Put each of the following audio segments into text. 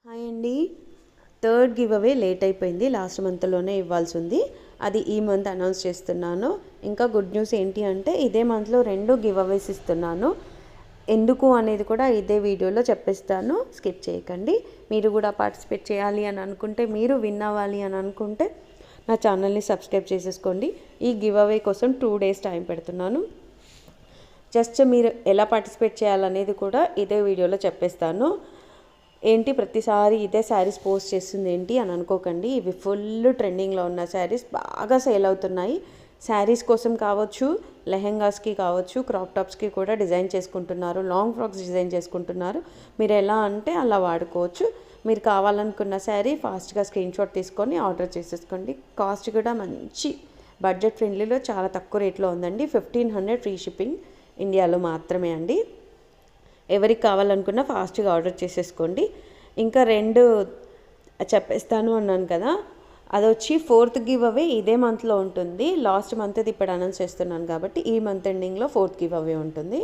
Hi అండి. Third give away late అయిపోయింది. Last మంత్లోనే ఇవ్వాల్సి ఉంది. అది ఈ మంత్ అనౌన్స్ చేస్తున్నాను. ఇంకా గుడ్ న్యూస్ ఏంటి అంటే ఇదే మంత్లో 2 గివ్ అవేస్ ఇస్తున్నాను. ఎందుకు అనేది కూడా ఇదే వీడియోలో చెప్పిస్తాను. స్కిప్ చేయకండి. మీరు కూడా పార్టిసిపేట్ చేయాలి అని అనుకుంటే, మీరు విన్ అవ్వాలి అని అనుకుంటే నా ఛానల్ని సబ్స్క్రైబ్ చేసేసుకోండి. ఈ గివ్ అవే కోసం 2 days టైం పెడుతున్నాను. జస్ట్ మీరు ఎలా పార్టిసిపేట్ చేయాలనేది కూడా ఇదే వీడియోలో చెప్పేస్తాను. ఏంటి ప్రతిసారి ఇదే శారీస్ పోస్ట్ చేస్తుంది ఏంటి అని అనుకోకండి. ఇవి ఫుల్ ట్రెండింగ్లో ఉన్న శారీస్, బాగా సేల్ అవుతున్నాయి. శారీస్ కోసం కావచ్చు, లెహెంగాస్కి కావచ్చు, క్రాప్ టాప్స్కి కూడా డిజైన్ చేసుకుంటున్నారు, లాంగ్ ఫ్రాక్స్ డిజైన్ చేసుకుంటున్నారు. మీరు ఎలా అంటే అలా వాడుకోవచ్చు. మీరు కావాలనుకున్న శారీ ఫాస్ట్గా స్క్రీన్షాట్ తీసుకొని ఆర్డర్ చేసేసుకోండి. కాస్ట్ కూడా మంచి బడ్జెట్ ఫ్రెండ్లీలో చాలా తక్కువ రేట్లో ఉందండి. 1500 ఫ్రీ షిప్పింగ్ ఇండియాలో మాత్రమే అండి. ఎవరికి కావాలనుకున్నా ఫాస్ట్గా ఆర్డర్ చేసేసుకోండి. ఇంకా 2 చెప్పేస్తాను అన్నాను కదా, అది వచ్చి 4th గివ్ అవే ఇదే మంత్లో ఉంటుంది. లాస్ట్ మంత్ ఇప్పుడు అనౌన్స్ చేస్తున్నాను కాబట్టి ఈ మంత్ ఎండింగ్లో 4th గివ్ అవే ఉంటుంది.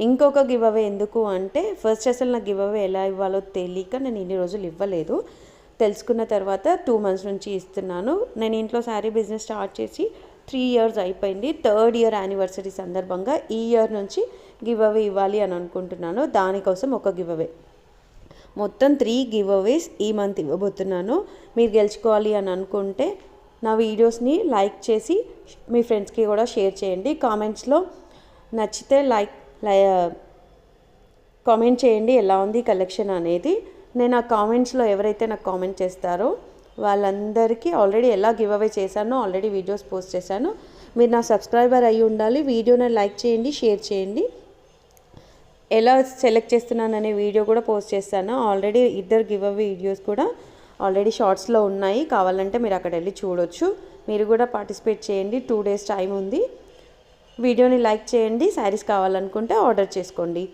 ఇంకొక గివ్ అవే ఎందుకు అంటే, ఫస్ట్ అసలు నాకు గివ్ అవే ఎలా ఇవ్వాలో తెలియక నేను ఇన్ని రోజులు ఇవ్వలేదు. తెలుసుకున్న తర్వాత 2 months నుంచి ఇస్తున్నాను. నేను ఇంట్లో శారీ బిజినెస్ స్టార్ట్ చేసి 3 years అయిపోయింది. 3rd year యానివర్సరీ సందర్భంగా ఈ ఇయర్ నుంచి గివ్ అవే ఇవ్వాలి అని అనుకుంటున్నాను. దానికోసం ఒక గివ్ అవే, మొత్తం 3 గివ్ అవేస్ ఈ మంత్ ఇవ్వబోతున్నాను. మీరు గెలుచుకోవాలి అని అనుకుంటే నా వీడియోస్ని లైక్ చేసి మీ ఫ్రెండ్స్కి కూడా షేర్ చేయండి. కామెంట్స్లో నచ్చితే కామెంట్ చేయండి ఎలా ఉంది కలెక్షన్ అనేది. నేను ఆ కామెంట్స్లో ఎవరైతే నాకు కామెంట్ చేస్తారో వాళ్ళందరికీ ఆల్రెడీ ఎలా గివ్ అవే చేశానో ఆల్రెడీ వీడియోస్ పోస్ట్ చేశాను. మీరు నా సబ్స్క్రైబర్ అయి ఉండాలి. వీడియోని లైక్ చేయండి, షేర్ చేయండి. ఎలా సెలెక్ట్ చేస్తున్నాననే వీడియో కూడా పోస్ట్ చేస్తాను. ఆల్రెడీ 2 గివ్ అవే వీడియోస్ కూడా ఆల్రెడీ షార్ట్స్లో ఉన్నాయి. కావాలంటే మీరు అక్కడ వెళ్ళి చూడొచ్చు. మీరు కూడా పార్టిసిపేట్ చేయండి. 2 days టైం ఉంది. వీడియోని లైక్ చేయండి. శారీస్ కావాలనుకుంటే ఆర్డర్ చేసుకోండి.